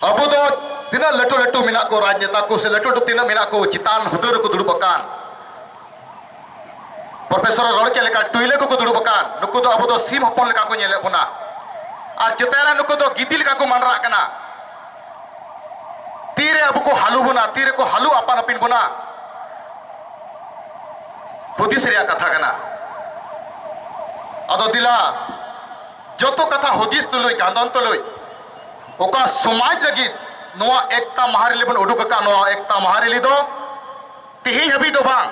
Abu do tina letu minak ko rajneta ko se letu tina minak ko citan hudur ko dudupakan. Profesor rol ce leka tuile ko dudupakan. Nuku do abu do sim hopon leka ko nyele puna. Ar cetera nuku do gidil ka ko manra kana. Tire abu ko halu buna, tire ko halu apan apin buna. Hudis reya katha kana. Ado dila joto katha hudis tului gandon tului. ओका समाज लगी नवा एकता महारेली बन उडुक का नवा एकता महारेली दो तिही हबी दो बांग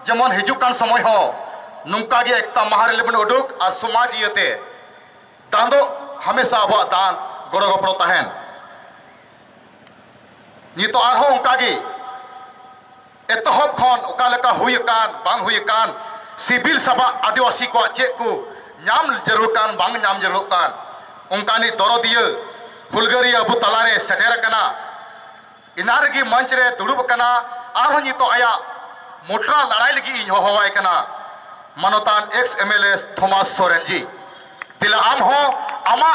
जमन हिजुकान समय हो नुंका गे एकता महारेली बन उडुक और समाज इयते दांदो हमेशा अब दान गड़ो गपड़ो तहन नि तो आरहो उनका गे एतहब खन ओका लेका हुई कान बांग हुई कान सिविल सभा आदिवासी को चेक को नाम जरूर कान बांग नाम जरूर कान उनका नि दरो दिए हुलगरी अबू तलारे सेटेर कना इनार की मंच रे दुड़ुब कना आरो नितो आया मोटरा लड़ाई लगी इन होवाय कना मनोतान ex MLA Thomas Soren ji दिला आम हो आमा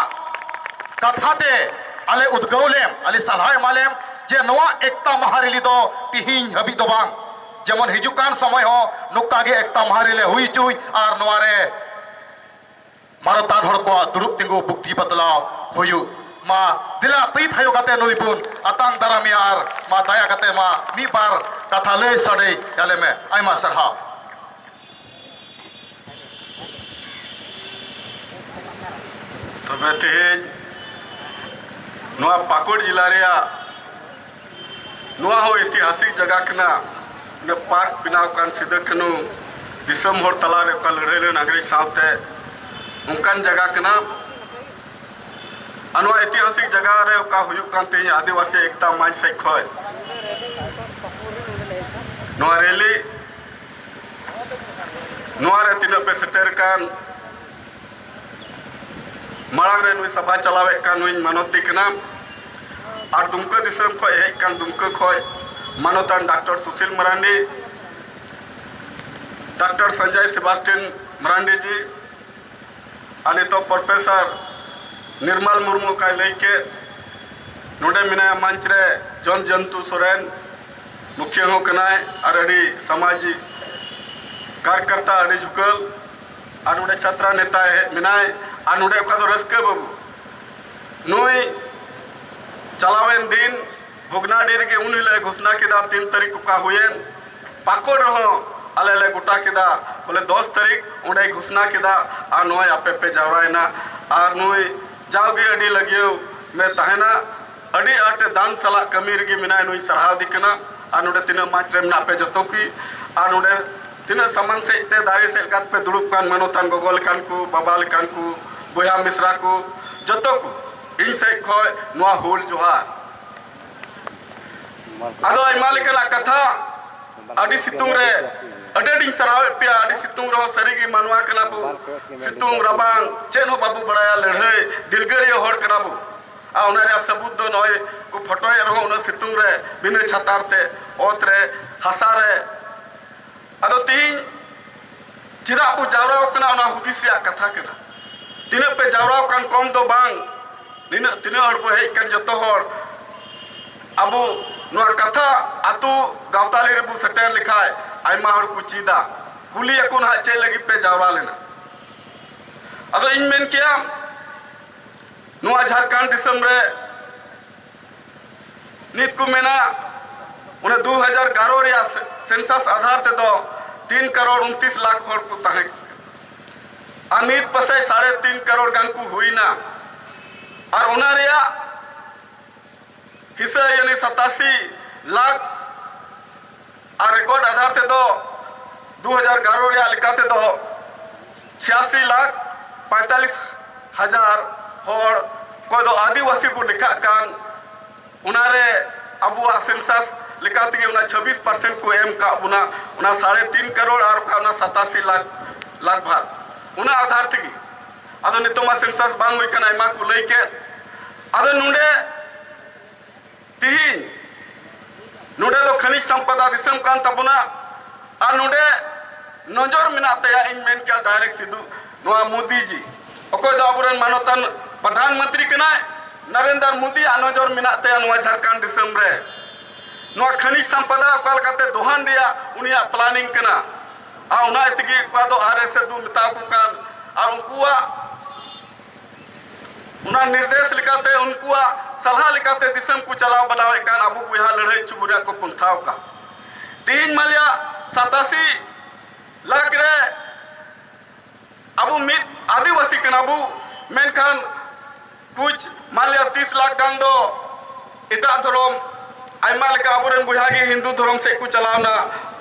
कथाते अले उद्गौलेम अले सलाह मालेम जे नवा एकता महारेली दो तिहिन हबी दो बांग जेमन हिजुकान समय हो नुक्कागे एकता महारेली हुई चुई आर नवारे मनोतान हर को दुड़ुब तिंगु बुक्ति बदलाव हुयु मा दिला तई थायो कते नोइपुन अतांग दारामियार मा दाया कते मा मी बार कथा ले सडे याले में आइमा सरहा तबे तेज नोआ पाकुड़ जिला रेया नोआ हो ऐतिहासिक जगह कना ने पार्क बिनाव कान सिदा कनु दिसम होर तलारे का लड़े नागरिक सावते उनकान जगह कना अनवा ऐतिहासिक जगह रे का हुयुक कांते आदिवासी एकता मंच से खय नोआ रेली नोआ रे तीन पे सेटर कान मांग रे नुई सभा चलावे कान नुई मानवती कना और दुमका दिसम खय हे कान दुमका खय मानवतान डॉक्टर सुशील मरांडी डॉक्टर संजय सेबास्टियन मरांडी जी अने तो प्रोफेसर निर्मल मुर्मू का लेके नोडे मिना मंच रे जन जंतु सोरेन मुख्य हो कनाय और अड़ी सामाजिक कार्यकर्ता अड़ी झुकल और नोडे छात्रा नेता है मिनाय और नोडे का तो रस्के बाबू नुई चलावेन दिन भुगनाडीर के उन्हीं घोषणा किदा 3 तारीख का हुए पाकोड़ रहो अले ले गुटा किदा बोले 10 तारीख उन्हें घोषणा किदा और नोय आपे पे जावरायना और नुई जाओगे अड़ी लगे मैं तहना अड़ी आटे दान सला कमीर की मिना नुई सरहा दिखना और नोडे तीन माच रे ना पे जतो की और नोडे तीन समान से ते दारी से कात पे दुड़ुब कान मनोतान गोगोल कान को बाबाल कान को बोया मिश्रा को जतो को इन से खय नोआ होल जोहार अदो इमालिकला कथा अड़ी सितुंग रे अडेडिंग सरावे पे अड़ी सितुंग रहो सरीगी मनवा कना बु सितुंग रबांग चेनो बाबू बड़ाया लड़े दिलगरी होड़ कना बु आ उनारे सबूत दो नय को फोटोय रहो उन सितुंग रे बिने छतारते ओत रे हसारे अदो तीन चिरा बु जावरा कना उना हुदिस रे कथा कना तिने पे जावरा कान कम दो बांग निने तिने हड़ बु हे कन जतो हड़ अबु नोआ कथा आतु गावताली रे बु सटेर लिखाय आयमा हड़ को चीदा कुली अकुन हा चे लगी पे जावरा लेना अदो इन मेन किया नोआ झारखंड दिसम रे नित को मेना उन्हें 2011 रे सेंसस आधार ते दो 3 करोड़ 29 लाख हड़ को तहे अनित पसे 3.5 करोड़ गन को हुई ना और उना रेया हिस्सा यानी 87 लाख और रिकॉर्ड आधार थे दो 2011 रे लिखाते दो 86 लाख 45 हजार और को दो आदिवासी को लिखा कान उनारे अबुआ सेंसस लिखाते कि उना 26% को एम का उना 3.5 करोड़ और का उना 87 लाख भाग उना आधार थे कि अदो नितोमा सेंसस बांग हुई कना इमा को लेके अदो नुंडे तिहिन नुडे दो खनिज संपदा दिसम कान तबुना और नुडे नजर मिनाते या इन मेन क्या डायरेक्ट सिद्धू नोआ मोदी जी अकोय दो अबुरन मानवतान प्रधानमंत्री कना नरेंद्र मोदी नजर मेनाते झारखंड दिसम रे खनिज संपदा अकालकाते दोहान दिया उनिया प्लानिंग कना आ उना इतगी को दो आरएस दु मिता को कान और उनकुआ उना निर्देश लिकाते उनकुआ सलाह लिकाते दिसम को चलाव बनावे कान अबु को यहाँ लड़ाई चुबुरा को पंथाव का 3 मालिया 87 लाख रे अबु मित आदिवासी कन अबु मेनखान कुछ मालिया 30 लाख गान दो इटा धर्म आयमा लेका अबुरेन बुहागी हिंदू धर्म से को चलावना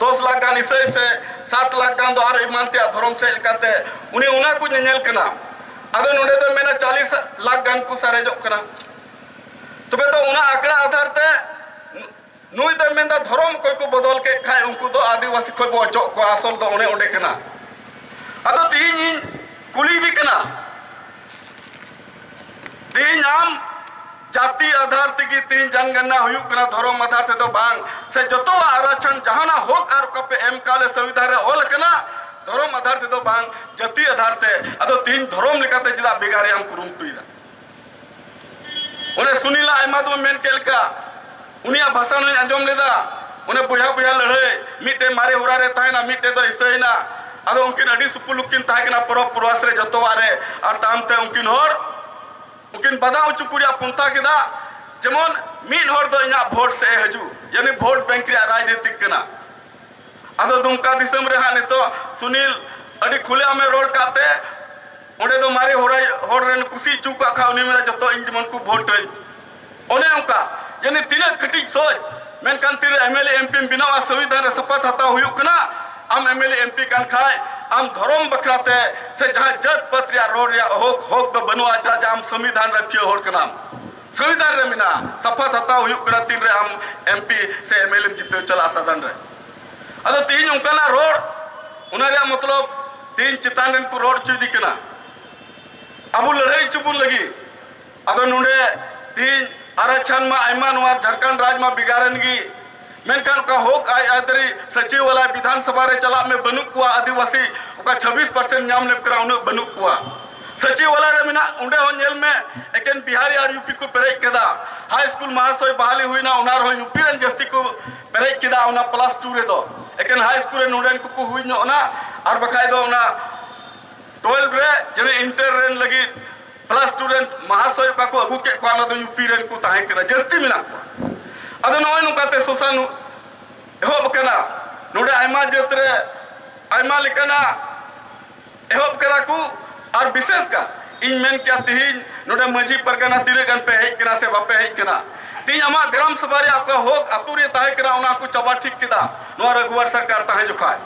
10 लाख गान इसे से 7 लाख गान दो और इमानतिया धर्म से लिकाते उन्हें उना को नेल कना अदो नोडे तो मेना 40 लाख गान को सारेजो कना तबे तो उना आंकड़ा आधार ते नुई तो मेंदा धर्म कोई को बदल के खाए उनको तो आदिवासी कोई बो अचो को असल तो उन्हें उडे कना अदो तीन कुली भी कना तीन आम जाति आधार तेगी 3 जनगणना हुई कना धर्म आधार से तो बांग से जतो आरक्षण जहाना होक आर कपे एम काले संविधान रे ओल कना धर्म आधार से तो बांग जाति आधार ते अदो 3 धर्म लेकाते जिदा बेगारे हम कुरुम तुइदा उन्हें सुनीला आयमा दो मेन केलका उनिया भाषा न अंजम लेदा उन्हें बुझा बुझा लड़े मिटे मारे होरा रे ताइना मिटे दो इसैना अदो उनकिन अडी सुपुलुकिन ताइकना परब पुरवास रे जतो वारे और तामते उनकिन होर उनकिन बदाव चुकुरिया पुंता केदा जेमन मिन होर दो इना वोट से हजू यानी वोट बैंक रे राजनीतिक कना अदो दुमका दिसम रे हाने तो सुनील अडी खुले में रोड काते ओडे दो मारे होर रेन कुसी चुका खा उनी में जतो इन जेमन को वोट ओने उनका यानी तिना खटी सोच मेनकान तिर एमएलए एमपी बिनावा संविधान रे शपथ हता हुयु कना आम एमएलए एमपी कान खाए आम धर्म बखराते से जहां जज पत्र या रोड या होक होक तो बनुआ जा आम संविधान रखियो होर कना संविधान रे मिना शपथ हता हुयु कना तीन रे आम एमपी से एमएलए जिते चला सदन रे अदो तीन उनकाना रोड उना रे मतलब 3 चितान रेन को रोड चुदी कना अबु लड़ाई चुबुन लगी अदो नुडे 3 आरक्षण में आयमा नवार झारखंड राज में बिगाड़न की मेनकान का होक आय आदरी सचिव वाला विधानसभा रे चला में बनु कुआ आदिवासी ओका 26% नाम लेप करा उन बनु कुआ सचिव वाला रे मिना उंडे हो नेल में एकेन बिहारी और यूपी को पेरे केदा हाई स्कूल महाशय बहाली हुई ना उनार हो यूपी रन जस्ती को पेरे केदा उना +2 रे दो एकेन हाई स्कूल रे नुडन को हुई न ना और बकाय दो उना 12 रे जने इंटर रेन लगी +2 रेन महाशय का को अगु के को दो यूपी रेन को ताहे केना जस्ती मिना अदो नय नुकाते सोसानु एहोब कना नोडे आयमा जत्रे आयमा लिकना एहोब करा को और विशेष का इन मेन क्या तिहिन नोडे मजी परगना तिरे गन पे हेक कना से बापे हेक कना ती अमा ग्राम सभा रे आपका होक अतुरे ताहे करा उना को चबा ठीक किदा नो रघुवर सरकार ताहे जुखाय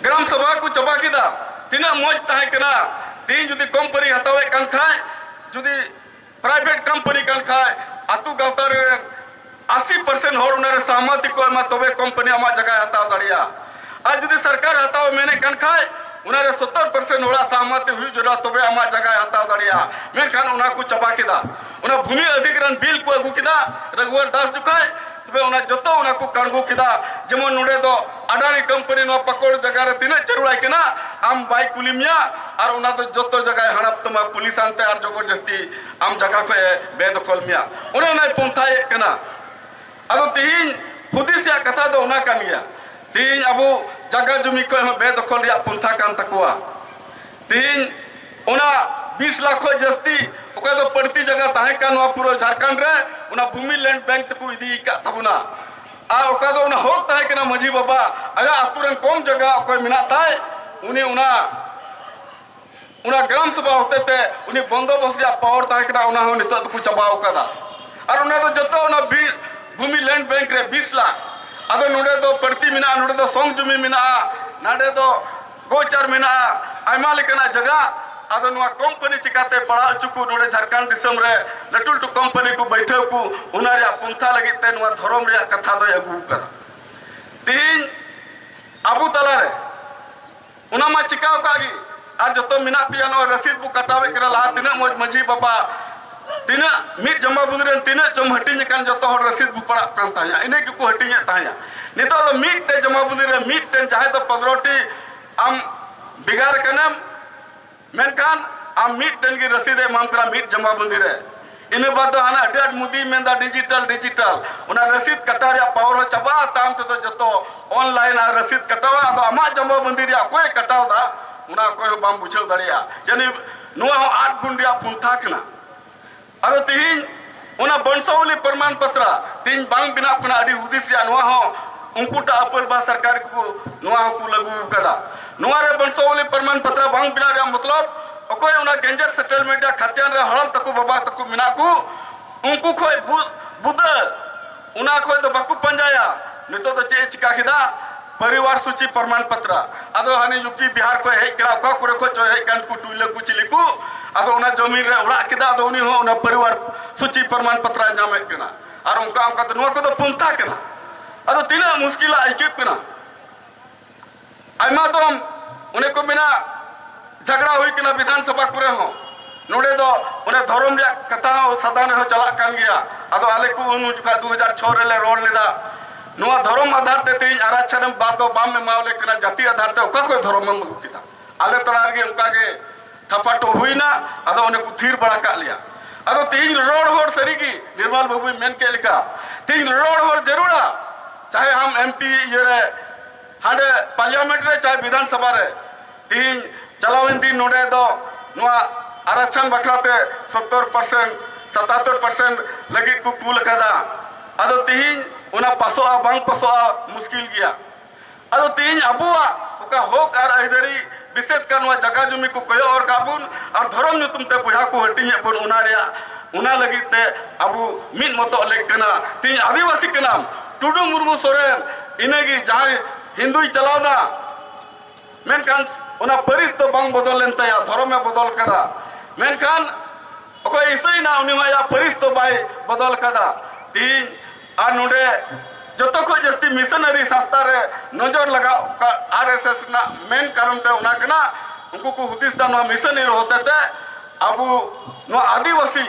ग्राम सभा को चबा किदा तिना मोज ताहे कना तीन जुदी कंपनी हतावे कन खाय जुदी प्राइवेट कंपनी कन खाय अतु गावतार 80% होर उनारे सहमति को मा तबे कंपनी अमा जगह हताव दड़िया आज जुदी सरकार हताव मैंने कन खाय उनारे 70% होड़ा सहमति हुई जरा तबे अमा जगह हताव दड़िया मैं खान उना को चबा किदा उना भूमि अधिग्रहण बिल को अगु किदा रघुवर दास जुखाय तबे उना जतो उना को कणगु किदा जेमन नुडे दो अडानी कंपनी नो पकोड़ जगह रे तिने चरुड़ाय केना आम बाई कुलिमिया और उना तो जतो जगह हड़प तमा पुलिस आनते और जबरदस्ती आम जगह को बेदखल मिया उना नै पंथाय केना अदो तीन हुदिस या कथा दो उना कान गया तीन अबु जगह जुमी को बेदखल या पंथा कान तकुआ तीन उना 20 लाख जस्ती ओका तो पड़ती जगह ताहे कान वा पूरा झारखंड रे उना भूमि लैंड बैंक तकु इदी का तबुना आ ओका तो उना होक ताहे केना मजी बाबा अगा अतुरन कम जगह कोई मिना ताए उनी उना ग्राम सभा होते थे उनी बंदोबस्त या पावर ताहे केना उना हो नितो तकु चबाव कदा और उना तो जतो उना भूमि लैंड बैंक रे 20 लाख अदो नुडे दो पड़ती मिना नुडे दो सोंग जुमी मिना नाडे दो गोचर मिना आयमा लेकना जगह अदो नुआ कंपनी चिकाते पड़ा चुकु नुडे झारखंड दिसम रे लटुल टू कंपनी को बैठे को उना रे पंथा लगी ते नुआ धर्म रे कथा दो अगु कर तीन अबु तला रे उना मा चिकाव कागी और जतो मिना पियानो रसीद बु कटावे करा ला तिना मोज मजी बाबा तिना मिट जमा बुंदरे तिना चम हटिन कान जतो हर रसीद बु पड़ा कान ताया इने को हटिन ताया नितो तो मिट ते जमा बुंदरे मिट टेन चाहे तो 15टी आम बिगार कनम मेनकान आम मिट टेन की रसीद माम करा मिट जमा बुंदरे इन बाद हाना अड्ड मुदी मेंदा डिजिटल डिजिटल उना रसीद कटा रे पावर हो चबा ताम तो जतो ऑनलाइन आ रसीद कटावा अब अमा जमा बंदी रे कोई कटाव दा उना कोई बाम बुझाव दड़िया यानी नुआ हो 8 गुण रे पुंथा कना अदो तिहिन उना बंसौली प्रमाण पत्र तीन बांग बिना कना अडी हुदिस रे नुआ हो उनकुटा अपल बा सरकार को नुआ को लागू कदा नुआ रे बंसौली प्रमाण पत्र बांग बिना रे मतलब अकोय उना गेंजर सेटलमेंट या खात्यान रे हड़म तको बाबा तको मिना को उनको खोय बुद उना खोय तो बाकू पंजाया नितो तो चे चिका किदा परिवार सूची प्रमाण पत्र अदो हानि यूपी बिहार को हे करा का करे को चो हे कान को टुइले को चिलिकू अदो उना जमीन रे उड़ा किदा अदो उनी हो उना परिवार सूची प्रमाण पत्र नामे कना और उनका उनका तो नुआ को तो पुंता कना अदो तीना मुश्किल आइके कना आइमा तो उने को मिना झगड़ा हुई कि विधानसभा करे हो नोड़े दो उन्हें धर्म रे कथा हो सदाने हो चला कान गया अदो आले को उन जुका 2006 रे रोड लेदा नुआ धर्म आधार ते तीन आरक्षण बात दो बाम में मावले कना जाति आधार ते ओका कोई धर्म में किदा आले तड़ार के उनका के थपाटो हुई ना अदो उन्हें को थीर बड़ा का लिया अदो तीन रोड होड़ सरीगी निर्मल बाबू मेन के लिखा तीन रोड होड़ जरूरा चाहे हम एमपी ये रे हांडे पार्लियामेंट रे चाहे विधानसभा रे तीन चलावन दिन नोड़े दो नुआ आरक्षण बखराते 70% 77% लगी को कुल कदा अदो तीन उना पासोआ बांग पासोआ मुश्किल गया अदो तीन अबुआ उका होक आर अहिदरी विशेष कर नुआ जगह जुमी को कोयो और काबुन और धर्म नु तुमते बुझा को हटिने बन उना रिया उना लगी ते अबु मिन मतो लेकना तीन आदिवासी के नाम टुडू मुर्मू सोरेन इनेगी जहां हिंदू चलावना मेनखान उना परिस तो बांग बदल लेनता या धर्म में बदल कदा मेनखान ओको इसई ना उनी माया परिस तो बाय बदल कदा तीन आ नुडे जतो को जस्ती मिशनरी संस्था रे नजर लगा आरएसएस ना मेन कारण ते उना कना उनको को हुदिस दा नो मिशनरी होते ते अबु नो आदिवासी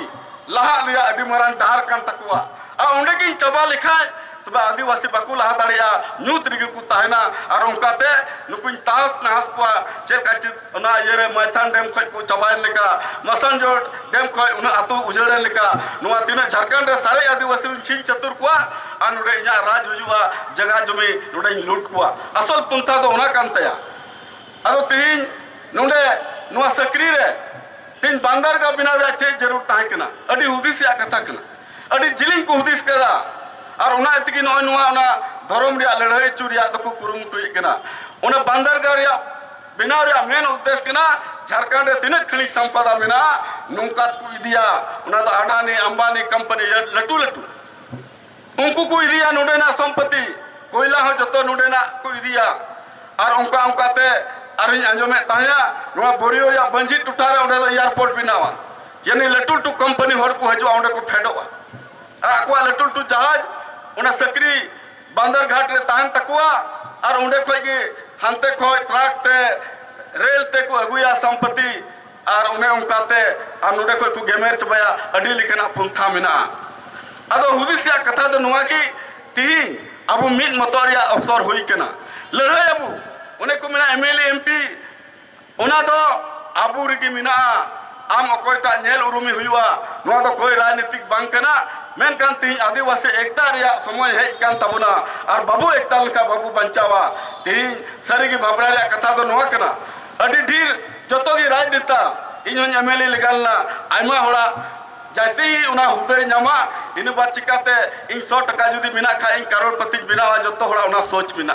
लहा लिया अडी मरान डार कान तकवा आ उंडे की चबा लिखा तब आदिवासी बाकू लहा दाड़िया न्यूत रिगे को ताहना और उनकाते नुकुन तास नास को चेका चित ना येरे मैथान डेम खय को चबाय लेका मसनजोड़ डेम खय उन आतु उजड़े लेका नुआ तिना झारखंड रे सारे आदिवासी छिन चतुर को आ नुडे इया राज हुजुआ जगह जमी नुडे लूट को असल पुंथा दो उना कांतया अदो तीन नुडे नुआ सक्री रे तीन बांदर का बिना रे चे जरूर ताहे कना अडी हुदिस या कथा कना अडी जिलिंग को हुदिस कदा और उना इतकी नोय नुआ उना धर्म रे लड़ाई चुरिया तो को कुरुम कुई कना उना बांदरगार रे बिना रे मेन उद्देश्य कना झारखंड रे तिनक खनी संपदा मेना नुंकात को इदिया उना तो अडानी अंबानी कंपनी लटू लटू उनको को इदिया नुडे ना संपत्ति कोयला हो जतो नुडे ना को इदिया और उनका उनकाते अरिन अंजमे ताया नुआ बोरियो या बंजी टुटारे उडे एयरपोर्ट बिनावा यानी लटू टू कंपनी हर को हजो उडे को फेडोवा आकुआ लटू टू जहाज उना सकरी बांदर घाट रे ताहन तकुआ और उंडे खोय के हंते खोय ट्रक ते रेल ते को अगुया संपत्ति और उन्हें उनकाते और नुडे खोय को गेमेर चबया अडी लिखना पुंथा मिना अदो हुदिसिया कथा दो नुआ की तीन अबु मिन मतोरिया अवसर हुई केना लड़ाई अबु उन्हें को मिना एमएलए एमपी उना दो अबु रिगी मिना आम अकोयटा नेल उरुमी हुआ नुआ दो कोई राजनीतिक बांग कना मेन कान तीन आदिवासी एकता रिया समय है कान तबुना और बाबू एकता लका बाबू बंचावा तीन सरीगी भाबरा रिया कथा दो नुआ कना अडी ढीर जतो की राजनीता इन एमएलए लगालना आयमा होड़ा जैसे ही उना हुदय नामा इन बात चिकाते इन 100 टका जुदी बिना खा इन करोड़पति बिना जतो होड़ा उना सोच बिना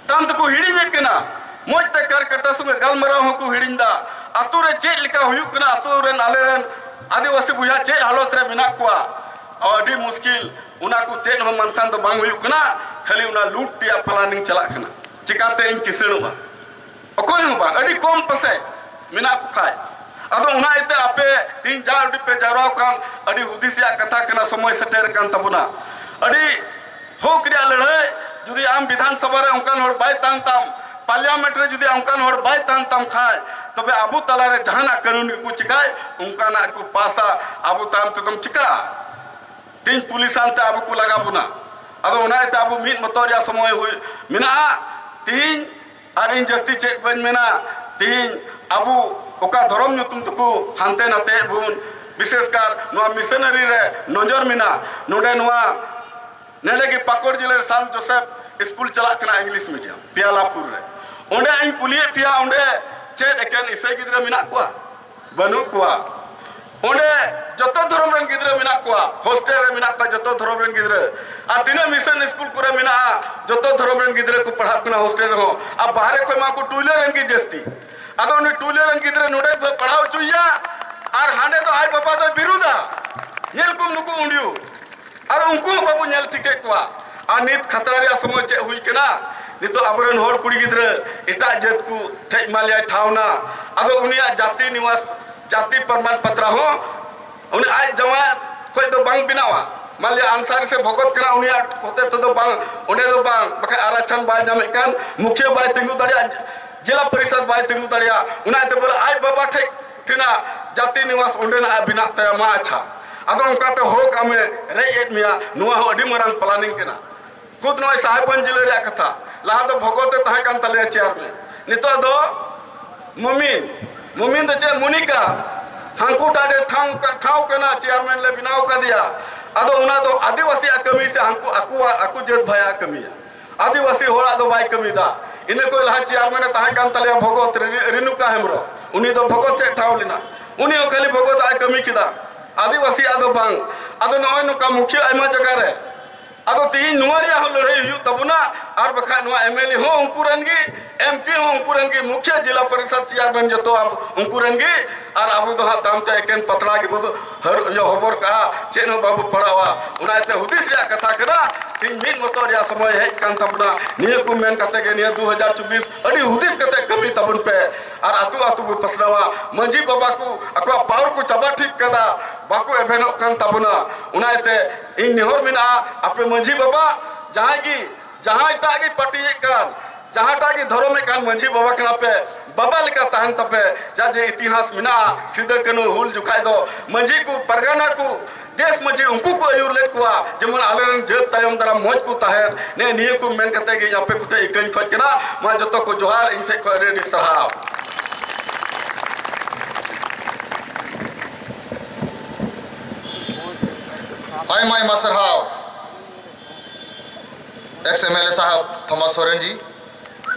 तम तो को हिड़ी केना मोज ते कर करता सुबह गलमरा हो को हिड़िंदा अतु रे चेक लिका हुयु कना अतु रेन आलेरन आदिवासी बुया चेक हालत रे बिना कुआ अडी मुश्किल उना को चेक हो मंथन तो बांग हुयु कना खाली उना लूट टिया प्लानिंग चला कना चिकाते इन किसणुबा अकोय होबा अडी कम पसे मिना को खाय अदो उना इते आपे तीन चार उडी पे जाराव कान अडी हुदिसिया कथा कना समय सटेर कान तबुना अडी हो क्रिया लड़ाई जुदी आम विधानसभा रे उनकान होड़ बाय तांताम पार्लियामेंट रे जुदी उनकान होड़ बाय तांताम खाय तबे अबु तला रे जहाना कानून को चिकाय उनकाना को पासा अबु ताम तो तुम चिका तीन पुलिस आनते अबु को लगा बुना अदो उना इते अबु मिन मतोरिया समय हुई मिना तीन और इन जस्ती चेक बन मेना तीन अबु ओका धर्म तुम तुको हानते नाते बुन विशेषकर नोआ मिशनरी रे नजर मिना नोडे नोआ नेले की पाकुड़ जिले सान जोसेफ स्कूल चला कना इंग्लिश मीडियम पियालापुर रे ओंडे आइन पुलिये पिया ओंडे चेद एकेन इसे गिद्रे मिना कुआ बनु कुआ ओंडे जतो धर्म रन गिद्रे मिना कुआ हॉस्टल रे मिना का जतो धर्म रन गिद्रे आ तिने मिशन स्कूल कुरे मिना जतो धर्म रन गिद्रे को पढ़ा कना हॉस्टल रे हो आ बाहरे कोई मा को टूले रन की जस्ती आदो ने टूले रन गिद्रे नोडे पढ़ाओ चुइया आर हांडे तो आय बाबा तो बिरुदा नेल कुम नुकु उंडियो आर उनको बाबू नेल टिके कुआ आ नित खतरा रे समय चे हुई केना नितो आबरन होर कुड़ी गिद्रे एटा जेत को ठे मालिया ठावना आदो उनिया जाति निवास जाति प्रमाण पत्र हो उन्हें आज जमात कोई तो बांग बिनावा मालिया आंसार से भगत करा उनिया होते तो बांग उन्हें तो बांग बका आरक्षण बाय जामे कान मुखिया बाय तिंगु दड़िया जिला परिषद बाय तिंगु दड़िया उन्हें तो बोले आज बाबा ठेक ठिना जाति निवास उन्हें ना बिना तया मा अच्छा आदो उनका तो होक हमें रे एक मिया नुआ हो अडी मरांग प्लानिंग केना खुद नोय साहेबगंज जिले रे कथा लहा तो भगत तहे कान तले चेयर में नितो दो मुमिन तो चे मुनिका हांकू टाडे ठाव कना चेयरमैन ले बिनाव का दिया अदो उना तो आदिवासी कमी से हांकू अकु जेत भया कमी आदिवासी होड़ा दो बाय कमी दा इने को लहा चेयरमैन तहे कान तले भगत रेणुका हेमरो उनी तो भगत चे ठाव लेना उनी ओ खाली भगत आय कमी किदा आदिवासी आदो बांग आदो नय नुका मुखिया आयमा जगह रे आदो ती नुआरिया हो लड़ाई हुई तबना और बखा नुआ एमएलए हो उनकुरनगी एमपी हो उनकुरनगी मुख्य जिला परिषद चेयरमैन जतो अब उनकुरनगी और अब तो हा ताम ते एकन पतला के बदो हर यो खबर का चेनो बाबू पड़ावा उनाते हुदिस रे कथा कदा तीन दिन मोटर या समय है कान तबना निय को मेन कते के निय 2024 अडी हुदिस कते कमी तबन पे और अतु अतु पसरावा मंजी बाबा को अकवा पावर को चबा ठीक कदा बाको एभेनो कान तबना उनाते इन निहर मिना आपे मंजी बाबा जहां टागी पटी कान जहां टागी धर्म कान मंजी बाबा कना पे बाबा लेका तहन तपे जाजे इतिहास मिना सीधे कनो हुल जुखाय दो मंजी को परगना को देश मंजी उनको को आयुर लेट कुआ जेमन आलेरन जेत तायम दरा मौज को तहन ने निय को मेन कते के यहाँ पे कुछ इकन खोज केना मा जतो को जोहार इनसे को रेडी सराव आई माई मसरहाव एक्स एमएलए साहब थॉमस सोरेन जी